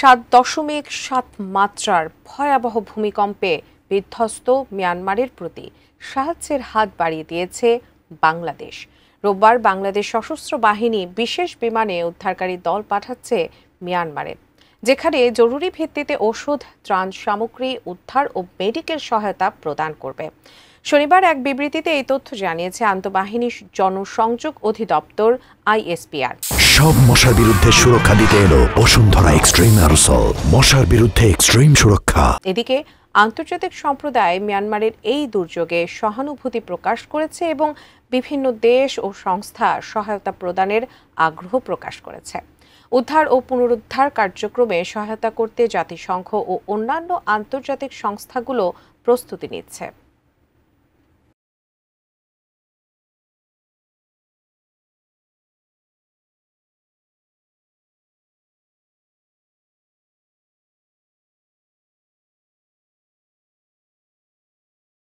7.7 মাত্রার ভয়াবহ ভূমিকম্পে বিধ্বস্ত মিয়ানমারের প্রতি সাহায্যের হাত বাড়িয়ে দিয়েছে বাংলাদেশ। রোববার বাংলাদেশ সশস্ত্র বাহিনী বিশেষ বিমানে উদ্ধারকারী দল পাঠাচ্ছে মিয়ানমারে, যেখানে জরুরি ভিত্তিতে ওষুধ, ত্রাণ সামগ্রী উদ্ধার ও মেডিকেল সহায়তা প্রদান করবে। শনিবার এক বিবৃতিতে এই তথ্য জানিয়েছে আন্তঃবাহিনী জনসংযোগ অধিদপ্তর ISPR। সব মশার বিরুদ্ধে সুরক্ষা দিতে এলো বসুন্ধরা এক্সট্রিম অ্যারোসল, মশার বিরুদ্ধে এক্সট্রিম সুরক্ষা। এদিকে আন্তর্জাতিক সম্প্রদায় মিয়ানমারের এই দুর্যোগে সহানুভূতি প্রকাশ করেছে এবং বিভিন্ন দেশ ও সংস্থা সহায়তা প্রদানের আগ্রহ প্রকাশ করেছে। উদ্ধার ও পুনরুদ্ধার কার্যক্রমে সহায়তা করতে জাতিসংঘ ও অন্যান্য আন্তর্জাতিক সংস্থাগুলো প্রস্তুতি নিচ্ছে।